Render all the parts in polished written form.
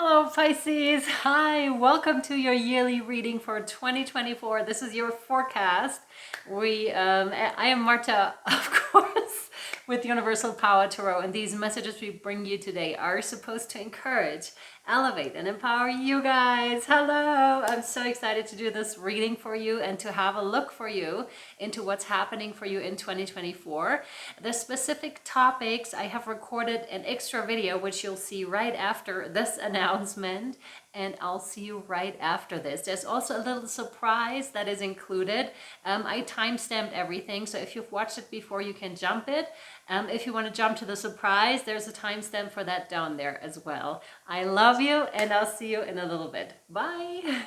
Hello Pisces, hi, welcome to your yearly reading for 2024. This is your forecast. I am Marta, of course, with Universal Power Tarot, and these messages we bring you today are supposed to encourage, elevate, and empower you guys. Hello, I'm so excited to do this reading for you and to have a look for you into what's happening for you in 2024. The specific topics, I have recorded an extra video which you'll see right after this announcement, and I'll see you right after this. There's also a little surprise that is included. I timestamped everything, so if you've watched it before, you can jump it. If you want to jump to the surprise, there's a timestamp for that down there as well. I love you, and I'll see you in a little bit. Bye.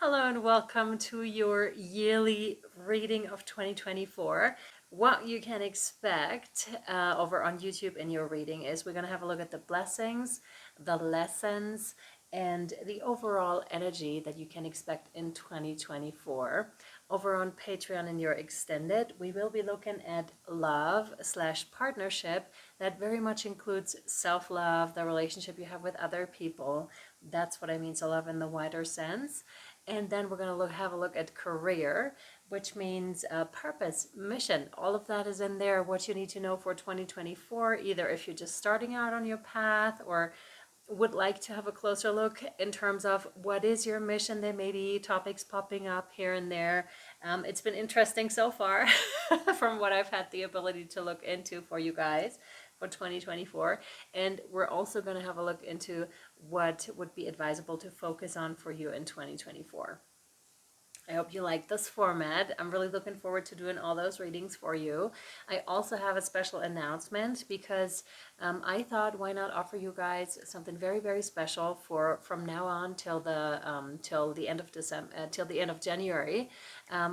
Hello and welcome to your yearly reading of 2024. What you can expect over on YouTube in your reading is we're going to have a look at the blessings, the lessons, and the overall energy that you can expect in 2024. Over on Patreon in your extended, we will be looking at love/partnership. That very much includes self-love, the relationship you have with other people. That's what I mean, so love in the wider sense. And then we're going to have a look at career, which means purpose, mission. All of that is in there, what you need to know for 2024, either if you're just starting out on your path or would like to have a closer look in terms of what is your mission. There may be topics popping up here and there. It's been interesting so far from what I've had the ability to look into for you guys for 2024. And we're also going to have a look into what would be advisable to focus on for you in 2024. I hope you like this format. I'm really looking forward to doing all those readings for you. I also have a special announcement because I thought, why not offer you guys something very, very special for from now on till the end of December, till the end of January,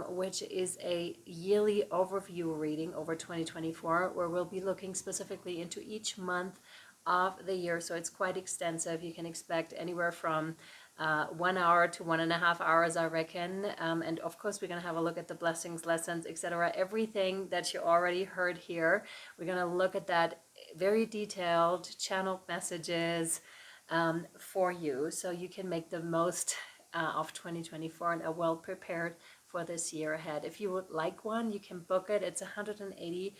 which is a yearly overview reading over 2024, where we'll be looking specifically into each month of the year. So it's quite extensive. You can expect anywhere from 1 hour to 1.5 hours, I reckon. And of course, we're going to have a look at the blessings, lessons, etc. Everything that you already heard here. We're going to look at that very detailed, channeled messages for you, so you can make the most of 2024 and are well prepared for this year ahead. If you would like one, you can book it. It's $180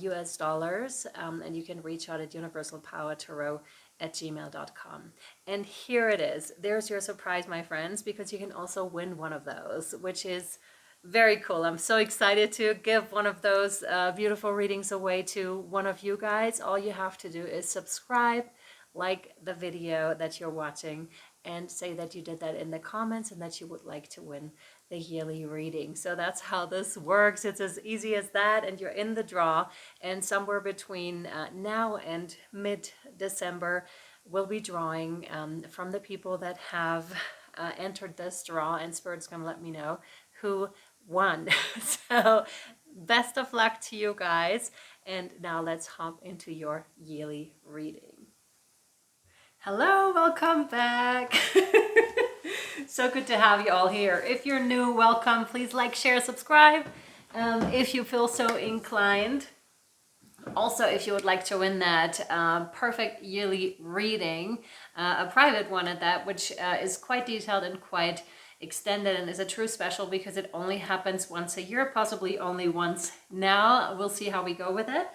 US, and you can reach out at universalpowertarot@gmail.com. And here it is. There's your surprise, my friends, because you can also win one of those, which is very cool. I'm so excited to give one of those beautiful readings away to one of you guys. All you have to do is subscribe, like the video that you're watching, and say that you did that in the comments and that you would like to win the yearly reading. So that's how this works. It's as easy as that, and you're in the draw. And somewhere between now and mid-December, we'll be drawing from the people that have entered this draw, and Spirit's going to let me know who won. So best of luck to you guys. And now let's hop into your yearly reading. Hello, welcome back. So good to have you all here. If you're new, welcome. Please like, share, subscribe if you feel so inclined. Also, if you would like to win that perfect yearly reading, a private one at that, which is quite detailed and quite extended and is a true special because it only happens once a year, possibly only once now. We'll see how we go with it.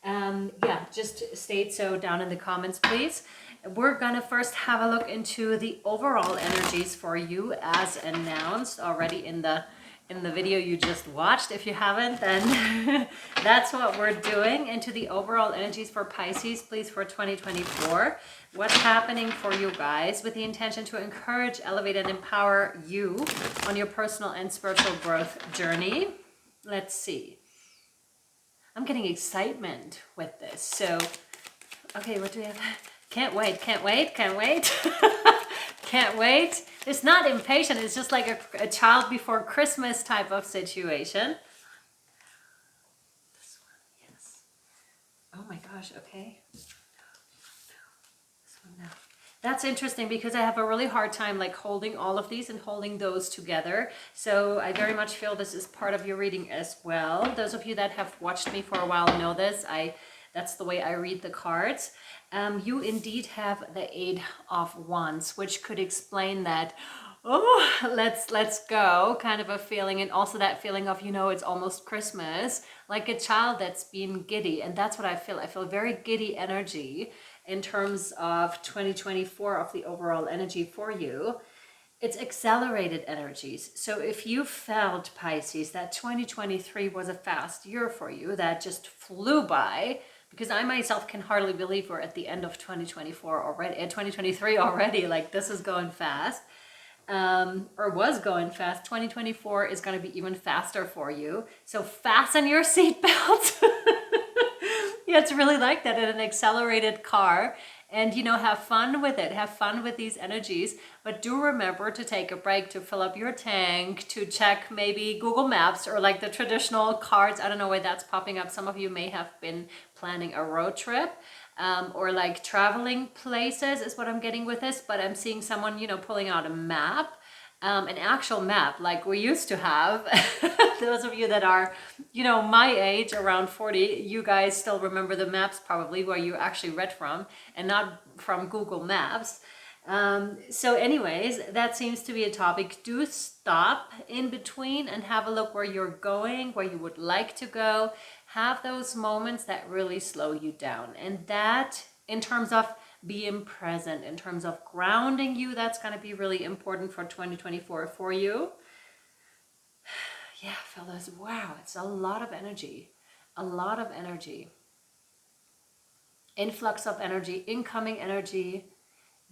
Yeah, just state so down in the comments, please. We're gonna first have a look into the overall energies for you as announced already in the video you just watched. If you haven't, then that's what we're doing. Into the overall energies for Pisces, please, for 2024. What's happening for you guys with the intention to encourage, elevate, and empower you on your personal and spiritual growth journey. Let's see. I'm getting excitement with this. So, okay, what do we have? Can't wait, can't wait, can't wait. Can't wait. It's not impatient. It's just like a child before Christmas type of situation. This one, yes. Oh my gosh, okay. This one now. That's interesting because I have a really hard time like holding all of these and holding those together. So I very much feel this is part of your reading as well. Those of you that have watched me for a while know this. That's the way I read the cards. you indeed have the Eight of Wands, which could explain that, oh, let's go kind of a feeling, and also that feeling of, you know, it's almost Christmas, like a child that's being giddy. And that's what I feel. I feel very giddy energy in terms of 2024, of the overall energy for you. It's accelerated energies. So if you felt, Pisces, that 2023 was a fast year for you, that just flew by, because I myself can hardly believe we're at the end of 2024 already, 2023 already, like this is going fast, or was going fast. 2024 is going to be even faster for you. So fasten your seatbelt. Yeah, it's really like that in an accelerated car. And, you know, have fun with it. Have fun with these energies. But do remember to take a break, to fill up your tank, to check maybe Google Maps or like the traditional cards. I don't know why that's popping up. Some of you may have been planning a road trip, or like traveling places is what I'm getting with this. But I'm seeing someone, you know, pulling out a map. An actual map like we used to have. Those of you that are, you know, my age, around 40, you guys still remember the maps probably where you actually read from and not from Google Maps. So anyways, that seems to be a topic. Do stop in between and have a look where you're going, where you would like to go. Have those moments that really slow you down. And that, in terms of being present, in terms of grounding you, that's going to be really important for 2024 for you. Yeah, fellas, wow, it's a lot of energy. A lot of energy. Influx of energy, incoming energy,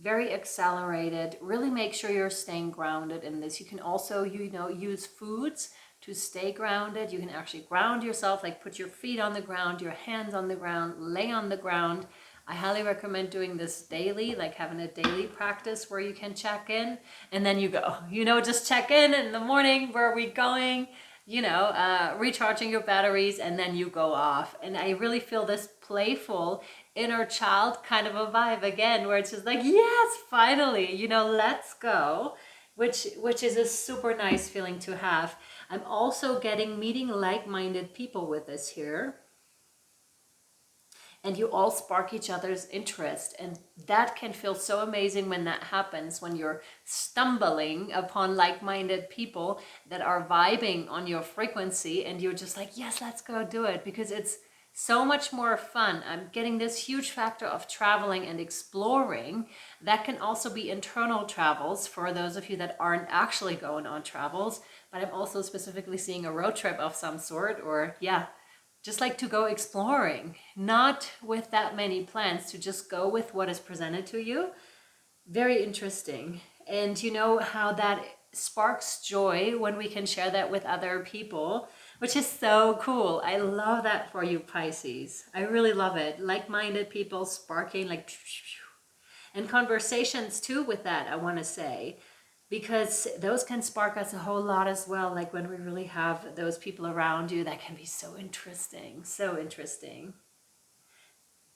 very accelerated. Really make sure you're staying grounded in this. You can also, you know, use foods to stay grounded. You can actually ground yourself, like put your feet on the ground, your hands on the ground, lay on the ground. I highly recommend doing this daily, like having a daily practice where you can check in and then you go, you know, just check in the morning, where are we going? You know, recharging your batteries, and then you go off. And I really feel this playful inner child kind of a vibe again, where it's just like, yes, finally, you know, let's go, which is a super nice feeling to have. I'm also getting meeting like-minded people with this here. And you all spark each other's interest. And that can feel so amazing when that happens, when you're stumbling upon like-minded people that are vibing on your frequency, and you're just like, yes, let's go do it, because it's so much more fun. I'm getting this huge factor of traveling and exploring. That can also be internal travels for those of you that aren't actually going on travels, but I'm also specifically seeing a road trip of some sort, or yeah, just like to go exploring, not with that many plans, to just go with what is presented to you. Very interesting. And you know how that sparks joy when we can share that with other people, which is so cool. I love that for you, Pisces. I really love it. Like-minded people sparking, like, and conversations too with that, I want to say, because those can spark us a whole lot as well. Like when we really have those people around you, that can be so interesting, so interesting.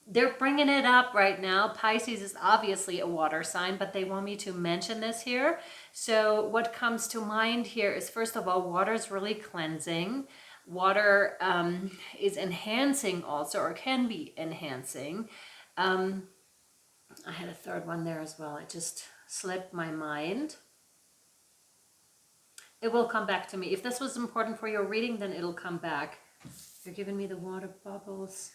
They're bringing it up right now. Pisces is obviously a water sign, but they want me to mention this here. So what comes to mind here is, first of all, water is really cleansing. Water is enhancing also, or can be enhancing. I had a third one there as well. It just slipped my mind. It will come back to me. If this was important for your reading, then it'll come back. You're giving me the water bubbles.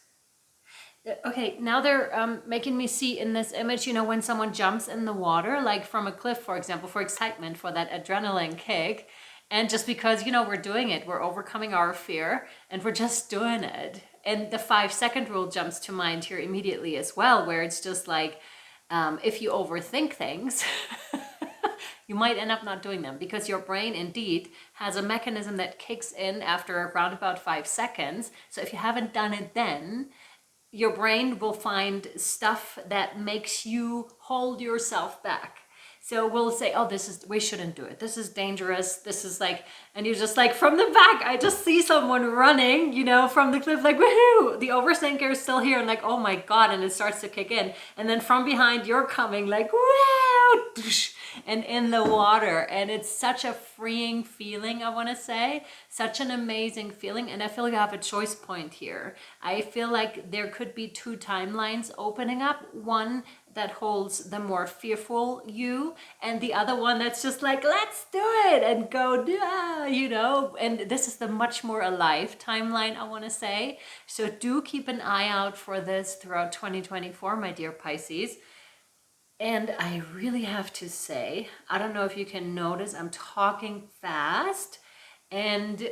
Okay, now they're making me see in this image, you know, when someone jumps in the water, like from a cliff, for example, for excitement, for that adrenaline kick. And just because, you know, we're doing it, we're overcoming our fear, and we're just doing it. And the 5-second rule jumps to mind here immediately as well, where it's just like, if you overthink things, you might end up not doing them, because your brain indeed has a mechanism that kicks in after around about 5 seconds. So if you haven't done it then, your brain will find stuff that makes you hold yourself back. So we'll say, oh, we shouldn't do it. This is dangerous. This is like, and you're just like, from the back, I just see someone running, you know, from the cliff, like, woohoo, the overthinker is still here. And like, oh my God. And it starts to kick in. And then from behind, you're coming like, wow, and in the water. And it's such a freeing feeling, I want to say, such an amazing feeling. And I feel like I have a choice point here. I feel like there could be two timelines opening up. One that holds the more fearful you, and the other one that's just like, let's do it and go, you know. And this is the much more alive timeline, I want to say. So do keep an eye out for this throughout 2024, my dear Pisces. And I really have to say, I don't know if you can notice, I'm talking fast, and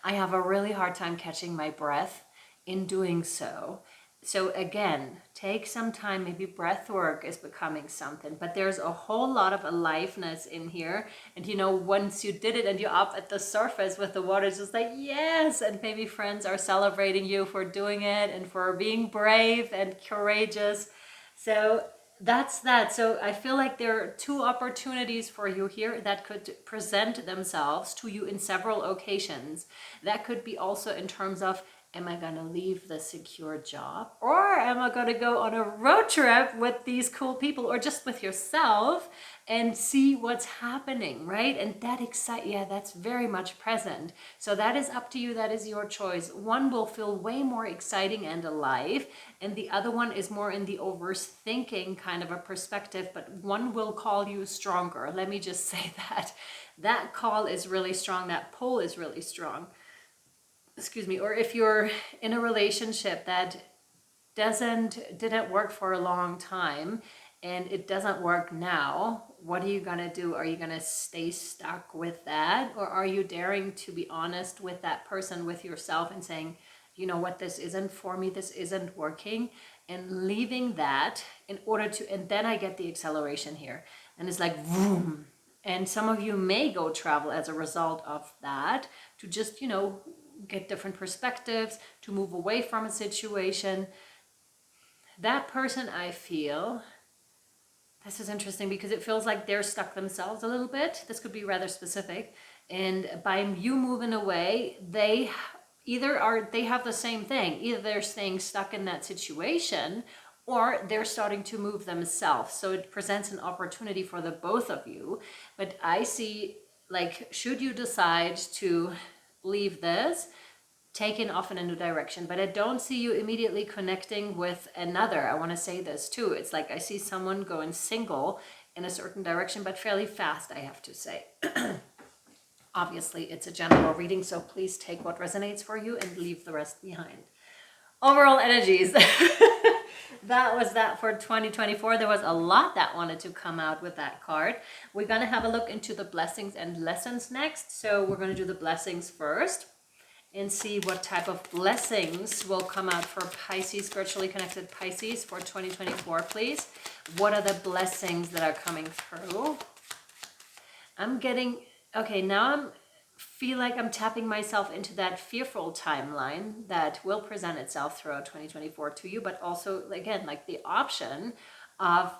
I have a really hard time catching my breath in doing so. So again, take some time, maybe breath work is becoming something, but there's a whole lot of aliveness in here. And you know, once you did it and you're up at the surface with the water, it's just like, yes. And maybe friends are celebrating you for doing it and for being brave and courageous. So that's that. So I feel like there are two opportunities for you here that could present themselves to you in several occasions. That could be also in terms of, am I gonna leave the secure job, or am I gonna go on a road trip with these cool people, or just with yourself and see what's happening, right? And that that's very much present. So that is up to you. That is your choice. One will feel way more exciting and alive, and the other one is more in the overthinking kind of a perspective, but one will call you stronger. Let me just say that. That call is really strong. That pull is really strong. Excuse me. Or if you're in a relationship that didn't work for a long time and it doesn't work now, what are you gonna do? Are you gonna stay stuck with that, or are you daring to be honest with that person, with yourself, and saying, you know what, this isn't for me, this isn't working, and leaving that in order to, and then I get the acceleration here, and it's like vroom. And some of you may go travel as a result of that, to just, you know, get different perspectives, to move away from a situation. That person, I feel, this is interesting because it feels like they're stuck themselves a little bit. This could be rather specific. And by you moving away, they have the same thing. Either they're staying stuck in that situation, or they're starting to move themselves. So it presents an opportunity for the both of you. But I see, like, should you decide to leave this, taken off in a new direction, but I don't see you immediately connecting with another. I want to say this too. It's like I see someone going single in a certain direction, but fairly fast, I have to say. Obviously, it's a general reading, so please take what resonates for you and leave the rest behind. Overall energies. That was that for 2024. There was a lot that wanted to come out with that card. We're going to have a look into the blessings and lessons next. So we're going to do the blessings first and see what type of blessings will come out for Pisces, spiritually connected Pisces for 2024, please. What are the blessings that are coming through? I'm getting, okay, now feel like I'm tapping myself into that fearful timeline that will present itself throughout 2024 to you, but also, again, like the option of,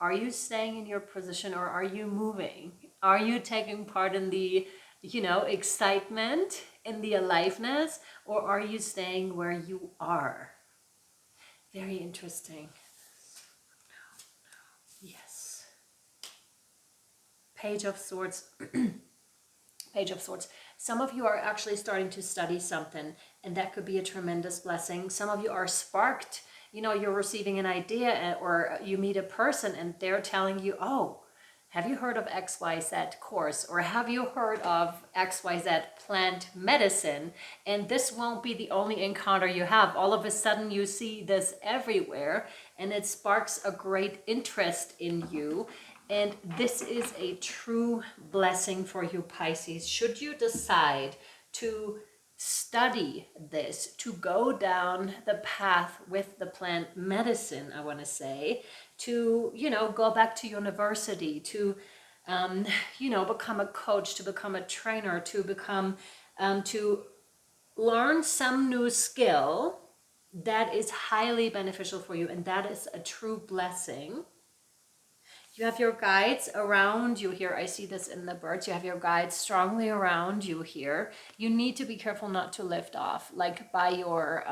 are you staying in your position or are you moving? Are you taking part in the, you know, excitement, in the aliveness, or are you staying where you are? Very interesting. Yes. Page of Swords. Page of Swords. Some of you are actually starting to study something, and that could be a tremendous blessing. Some of you are sparked. You know, you're receiving an idea, or you meet a person and they're telling you, oh, have you heard of XYZ course? Or have you heard of XYZ plant medicine? And this won't be the only encounter you have. All of a sudden you see this everywhere, and it sparks a great interest in you. And this is a true blessing for you, Pisces. Should you decide to study this, to go down the path with the plant medicine, I want to say, to, you know, go back to university, to, you know, become a coach, to become a trainer, to become, to learn some new skill that is highly beneficial for you, and that is a true blessing. You have your guides around you here. I see this in the birds. You have your guides strongly around you here. You need to be careful not to lift off, like by your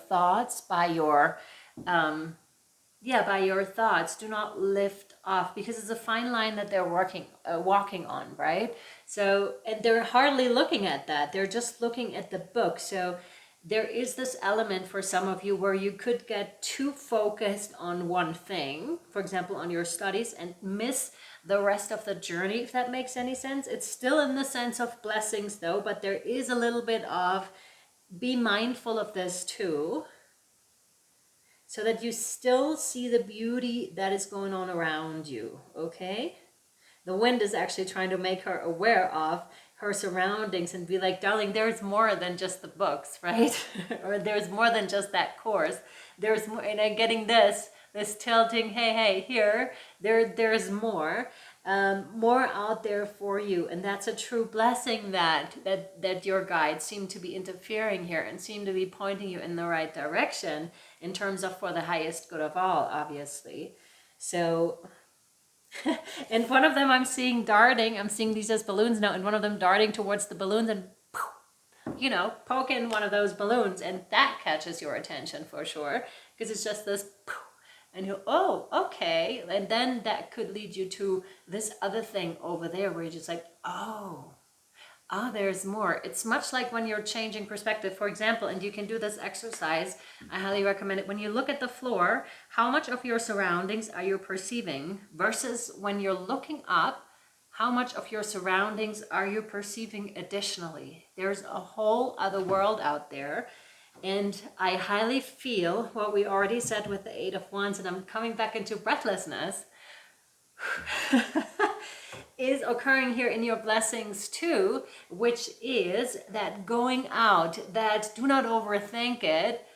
thoughts, by your by your thoughts. Do not lift off, because it's a fine line that they're walking on, right? So, and they're hardly looking at that. They're just looking at the book. So there is this element for some of you where you could get too focused on one thing, for example, on your studies, and miss the rest of the journey, if that makes any sense. It's still in the sense of blessings though, but there is a little bit of, be mindful of this too, so that you still see the beauty that is going on around you, okay? The wind is actually trying to make her aware of her surroundings and be like, darling, there's more than just the books, right? Or there's more than just that course. There's more, and I'm getting this tilting, hey, here, there's more. More out there for you, and that's a true blessing that your guides seem to be interfering here and seem to be pointing you in the right direction in terms of for the highest good of all, obviously. So and one of them I'm seeing darting, I'm seeing these as balloons now, and one of them darting towards the balloons and poke in one of those balloons, and that catches your attention for sure, because it's just this and you, oh, okay. And then that could lead you to this other thing over there where you're just like, oh, there's more. It's much like when you're changing perspective, for example, and you can do this exercise. I highly recommend it. When you look at the floor, how much of your surroundings are you perceiving versus when you're looking up, how much of your surroundings are you perceiving additionally? There's a whole other world out there. And I highly feel what we already said with the Eight of Wands, and I'm coming back into breathlessness, is occurring here in your blessings too, which is that going out, that do not overthink it.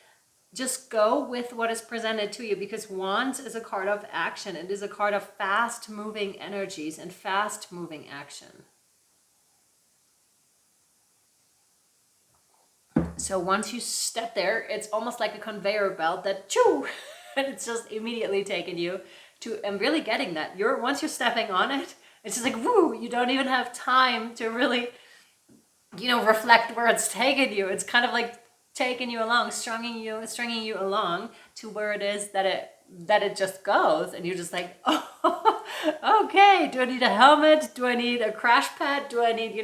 Just go with what is presented to you, because Wands is a card of action. It is a card of fast moving energies and fast moving action. So once you step there, it's almost like a conveyor belt that choo, and it's just immediately taking you to, and really getting that. Once you're stepping on it, it's just like, woo, you don't even have time to really, reflect where it's taking you. It's kind of like taking you along, stringing you along to where it is that it just goes. And you're just like, oh, okay, do I need a helmet? Do I need a crash pad? Do I need,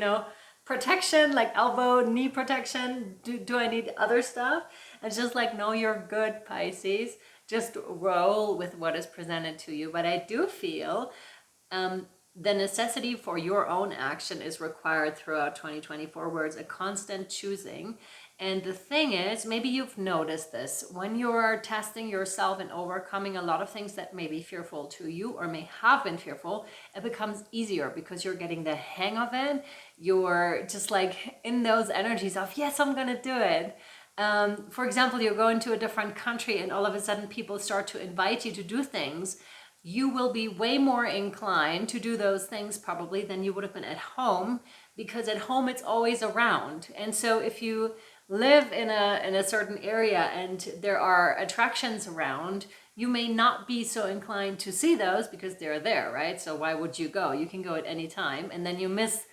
protection, like elbow, knee protection? Do I need other stuff? It's just like, no, you're good, Pisces. Just roll with what is presented to you. But I do feel the necessity for your own action is required throughout 2024, where it's a constant choosing. And the thing is, maybe you've noticed this, when you're testing yourself and overcoming a lot of things that may be fearful to you or may have been fearful, it becomes easier because you're getting the hang of it. You're just like in those energies of, yes, I'm gonna do it. For example, you're going to a different country and all of a sudden people start to invite you to do things. You will be way more inclined to do those things probably than you would have been at home, because at home it's always around. And so if you live in a certain area and there are attractions around, you may not be so inclined to see those because they're there, right? So why would you go? You can go at any time, and then you miss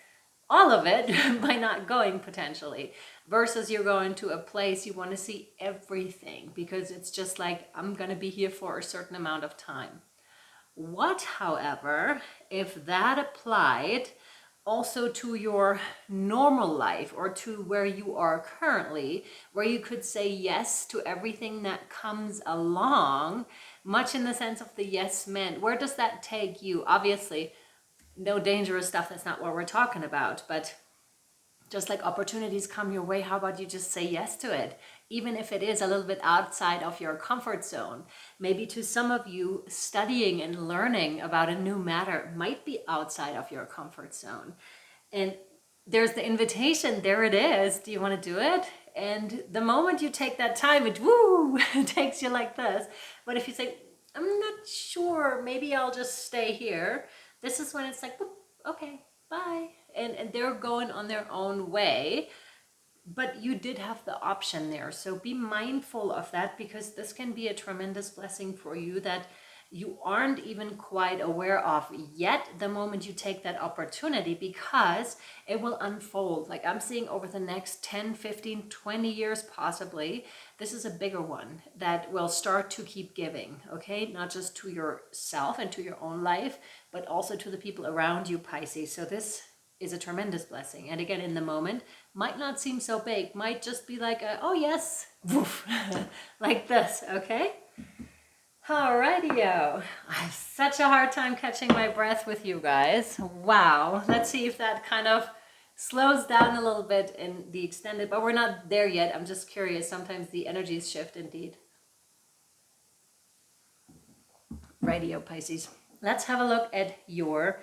all of it by not going potentially, versus you're going to a place you want to see everything because it's just like, I'm going to be here for a certain amount of time. What, however, if that applied also to your normal life or to where you are currently, where you could say yes to everything that comes along, much in the sense of the yes men? Where does that take you? Obviously, no dangerous stuff, that's not what we're talking about, but just like opportunities come your way, how about you just say yes to it? Even if it is a little bit outside of your comfort zone. Maybe to some of you, studying and learning about a new matter might be outside of your comfort zone. And there's the invitation, there it is. Do you want to do it? And the moment you take that time, it takes you like this. But if you say, I'm not sure, maybe I'll just stay here, this is when it's like, okay, bye. And they're going on their own way, but you did have the option there. So be mindful of that, because this can be a tremendous blessing for you, that you aren't even quite aware of yet the moment you take that opportunity, because it will unfold. Like I'm seeing over the next 10, 15, 20 years possibly, this is a bigger one that will start to keep giving, okay? Not just to yourself and to your own life, but also to the people around you, Pisces. So this is a tremendous blessing. And again, in the moment, might not seem so big, might just be like, oh yes, woof, like this, okay? Alrighty-o. I have such a hard time catching my breath with you guys. Wow. Let's see if that kind of slows down a little bit in the extended, but we're not there yet. I'm just curious. Sometimes the energies shift indeed. Radio Pisces. Let's have a look at your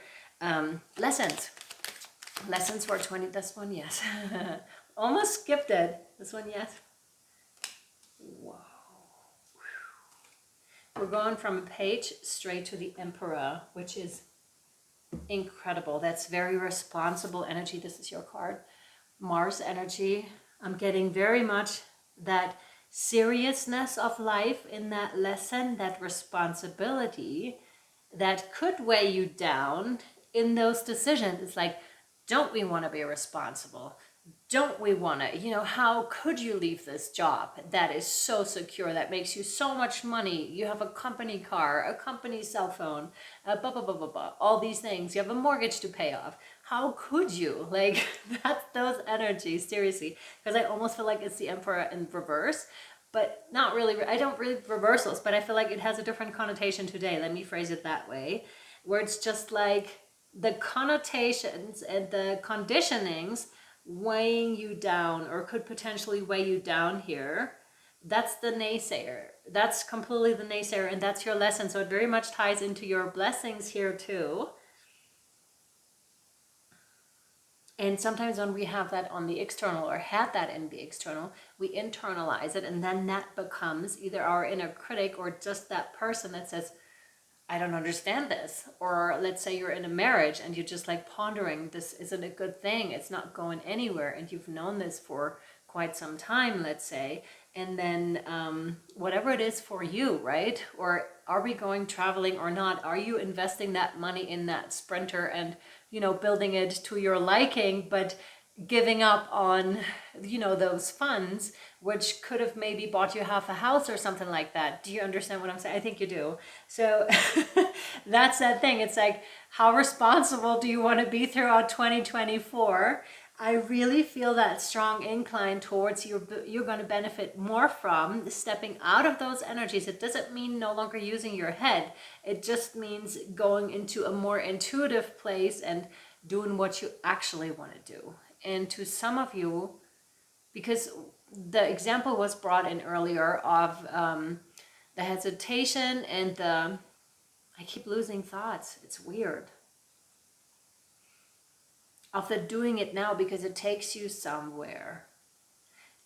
lessons. Lessons for 20. This one, yes. Almost skipped it. This one, yes. Wow. We're going from a page straight to the Emperor, which is incredible. That's very responsible energy. This is your card. Mars energy. I'm getting very much that seriousness of life in that lesson, that responsibility that could weigh you down in those decisions. It's like, don't we want to be responsible? Don't we want to, how could you leave this job that is so secure, that makes you so much money? You have a company car, a company cell phone, blah, blah, blah, blah, blah, all these things. You have a mortgage to pay off. How could you? Like, that's those energies, seriously. Because I almost feel like it's the Emperor in reverse, but not really. I don't really reversals, but I feel like it has a different connotation today. Let me phrase it that way, where it's just like the connotations and the conditionings weighing you down, or could potentially weigh you down here. That's the naysayer. That's completely the naysayer, and that's your lesson. So it very much ties into your blessings here too. And sometimes when we have that on the external, or had that in the external, we internalize it, and then that becomes either our inner critic or just that person that says, I don't understand this. Or let's say you're in a marriage and you're just like pondering, this isn't a good thing, it's not going anywhere, and you've known this for quite some time, let's say, and then whatever it is for you, right? Or are we going traveling or not? Are you investing that money in that Sprinter and building it to your liking, but giving up on those funds, which could have maybe bought you half a house or something like that? Do you understand what I'm saying? I think you do. So that's that thing. It's like, how responsible do you want to be throughout 2024? I really feel that strong incline towards you're going to benefit more from stepping out of those energies. It doesn't mean no longer using your head. It just means going into a more intuitive place and doing what you actually want to do. And to some of you, because the example was brought in earlier of the hesitation and I keep losing thoughts. It's weird. Of the doing it now because it takes you somewhere.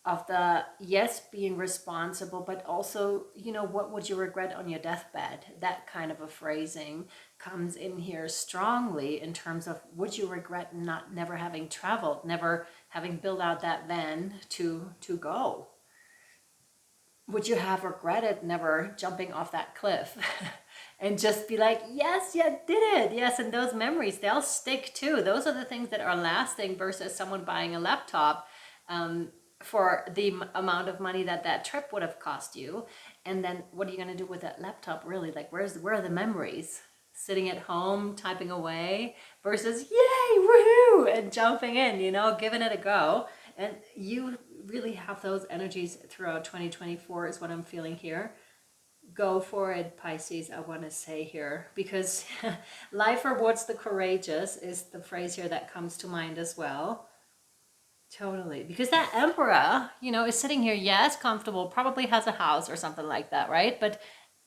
Of the, yes, being responsible, but also, what would you regret on your deathbed? That kind of a phrasing comes in here strongly in terms of, would you regret never having traveled, never having built out that van to go? Would you have regretted never jumping off that cliff and just be like, yes, you did it. Yes, and those memories, they'll stick too. Those are the things that are lasting versus someone buying a laptop for the amount of money that trip would have cost you. And then what are you going to do with that laptop really? Like, where are the memories? Sitting at home, typing away versus, yay, woohoo, and jumping in, giving it a go. And you really have those energies throughout 2024 is what I'm feeling here. Go for it, Pisces, I want to say here, because life rewards the courageous is the phrase here that comes to mind as well. Totally. Because that Emperor, is sitting here, yes, comfortable, probably has a house or something like that, right? But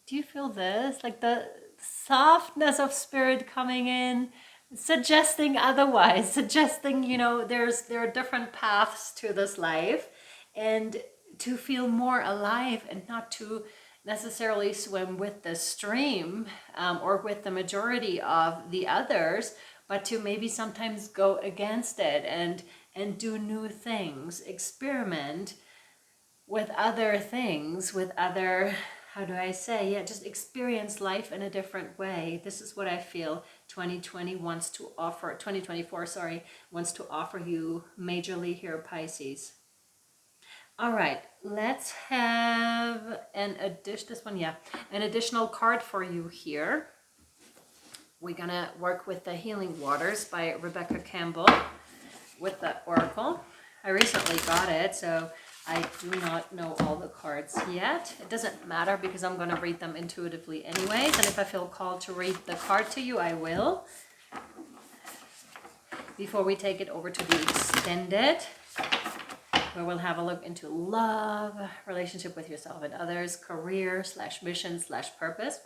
do you feel this? Like the softness of spirit coming in, suggesting otherwise, suggesting, there are different paths to this life, and to feel more alive and not to necessarily swim with the stream or with the majority of the others, but to maybe sometimes go against it and do new things, experiment with other things, with other how do I say? Yeah, just experience life in a different way. This is what I feel 2020 wants to offer, 2024, sorry, wants to offer you majorly here, Pisces. All right, let's have an additional card for you here. We're gonna work with the Healing Waters by Rebecca Campbell with the Oracle. I recently got it, so I do not know all the cards yet. It doesn't matter because I'm gonna read them intuitively anyways, and if I feel called to read the card to you, I will. Before we take it over to the extended, where we'll have a look into love, relationship with yourself and others, career / mission / purpose,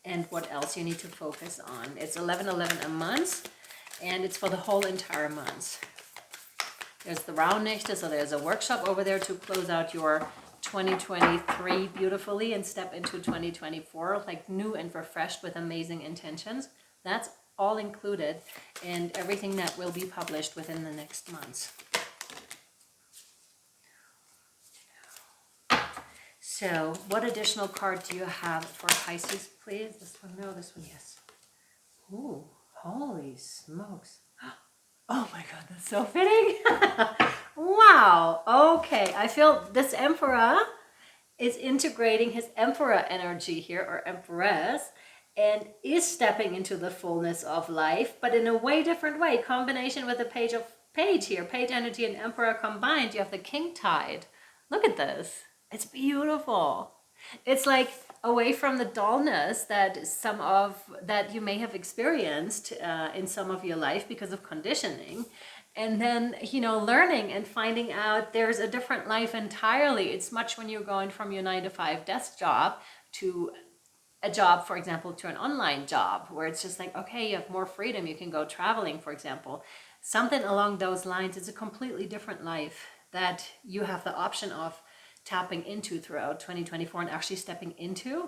and what else you need to focus on. It's 11/11 a month, and it's for the whole entire month. There's the Rauhnächte, so there's a workshop over there to close out your 2023 beautifully and step into 2024 like new and refreshed with amazing intentions. That's all included in everything that will be published within the next months. So, what additional card do you have for Pisces, please? This one, no, this one, yes. Ooh, holy smokes. Oh my God, that's so fitting. Wow, okay. I feel this Emperor is integrating his Emperor energy here, or Empress, and is stepping into the fullness of life, but in a way different way. Combination with the page here, page energy and Emperor combined, you have the King Tide. Look at this. It's beautiful. It's like away from the dullness that you may have experienced in some of your life because of conditioning, and then learning and finding out there's a different life entirely. It's much when you're going from your 9-to-5 desk job to a job, for example, to an online job where it's just like, okay, you have more freedom, you can go traveling, for example, something along those lines. It's a completely different life that you have the option of tapping into throughout 2024 and actually stepping into.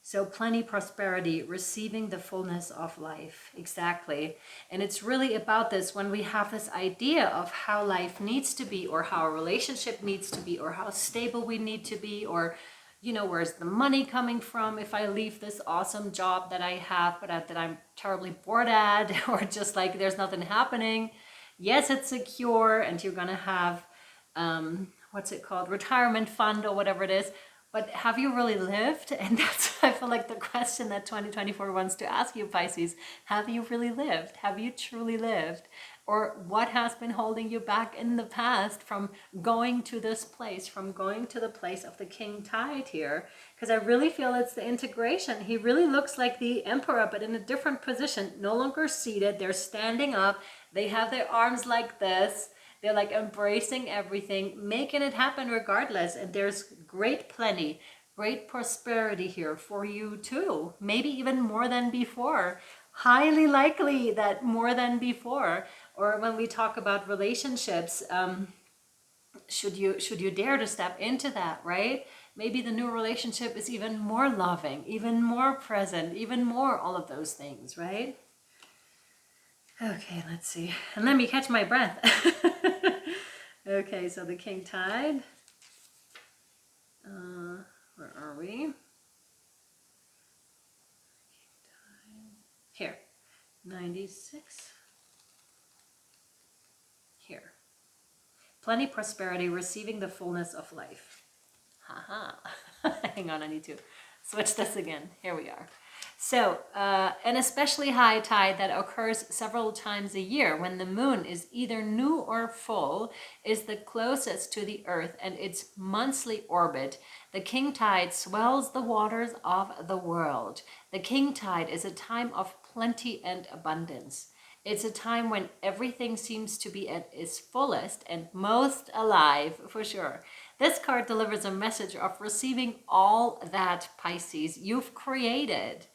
So plenty prosperity, receiving the fullness of life. Exactly. And it's really about this when we have this idea of how life needs to be, or how a relationship needs to be, or how stable we need to be, or where's the money coming from if I leave this awesome job that I have but that I'm terribly bored at, or just like there's nothing happening. Yes, it's secure and you're gonna have what's it called, retirement fund or whatever it is, but have you really lived? And that's, I feel like, the question that 2024 wants to ask you, Pisces. Have you really lived? Have you truly lived? Or what has been holding you back in the past from going to this place, from going to the place of the King Tide here? Because I really feel it's the integration. He really looks like the Emperor, but in a different position, no longer seated. They're standing up. They have their arms like this. They're like embracing everything, making it happen regardless. And there's great prosperity here for you too. Maybe even more than before. Highly likely that more than before. Or when we talk about relationships, should you dare to step into that, right? Maybe the new relationship is even more loving, even more present, even more all of those things, right? Okay, let's see. And let me catch my breath. Okay, so the King Tide. Where are we? Here. 96. Here. Plenty prosperity, receiving the fullness of life. Haha. Hang on, I need to switch this again. Here we are. So, an especially high tide that occurs several times a year when the moon is either new or full is the closest to the earth and its monthly orbit. The king tide swells the waters of the world. The king tide is a time of plenty and abundance. It's a time when everything seems to be at its fullest and most alive, for sure. This card delivers a message of receiving all that, Pisces, you've created,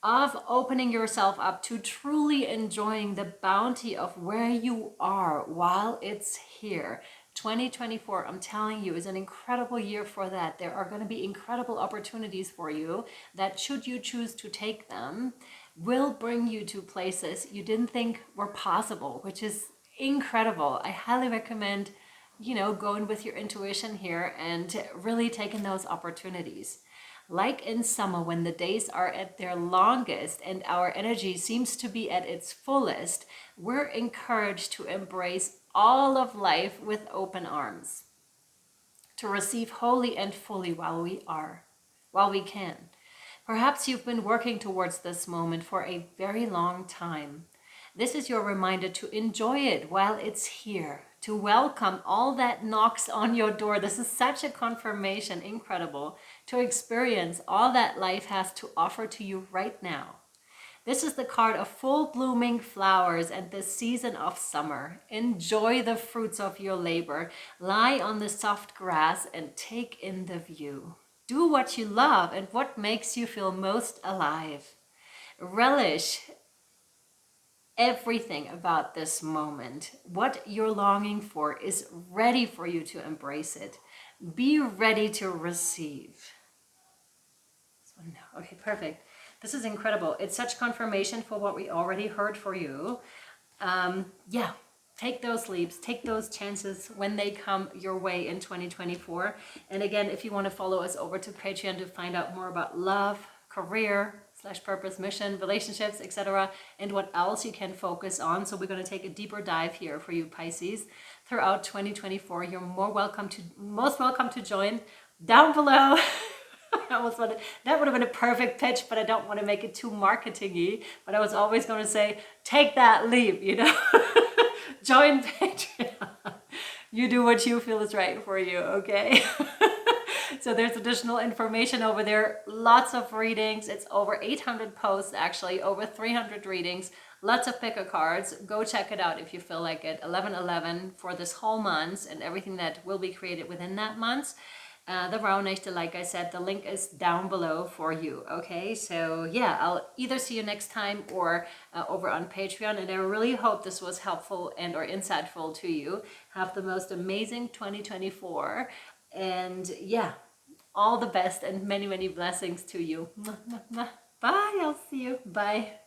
of opening yourself up to truly enjoying the bounty of where you are while it's here. 2024, I'm telling you, is an incredible year for that. There are going to be incredible opportunities for you that, should you choose to take them, will bring you to places you didn't think were possible, which is incredible. I highly recommend, going with your intuition here and really taking those opportunities. Like in summer, when the days are at their longest and our energy seems to be at its fullest, we're encouraged to embrace all of life with open arms, to receive wholly and fully while we can. Perhaps you've been working towards this moment for a very long time. This is your reminder to enjoy it while it's here, to welcome all that knocks on your door. This is such a confirmation, incredible, to experience all that life has to offer to you right now. This is the card of full blooming flowers and the season of summer. Enjoy the fruits of your labor. Lie on the soft grass and take in the view. Do what you love and what makes you feel most alive. Relish everything about this moment. What you're longing for is ready for you to embrace it. Be ready to receive. Okay, perfect. This is incredible. It's such confirmation for what we already heard for you. Yeah, take those leaps, take those chances when they come your way in 2024. And again, if you want to follow us over to Patreon to find out more about love, career, /purpose, mission, relationships, etc., and what else you can focus on. So we're going to take a deeper dive here for you, Pisces, throughout 2024. You're most welcome to join down below. That would have been a perfect pitch, but I don't want to make it too marketing-y. But I was always going to say, take that leap, you know. Join Patreon. You do what you feel is right for you, okay? So there's additional information over there. Lots of readings. It's over 800 posts, actually, over 300 readings. Lots of picker cards. Go check it out if you feel like it. 11/11 for this whole month and everything that will be created within that month. The Rauhnächte, like I said, the link is down below for you, okay? So yeah, I'll either see you next time or over on Patreon, and I really hope this was helpful and or insightful to you. Have the most amazing 2024, and yeah, all the best and many, many blessings to you. Bye, I'll see you. Bye.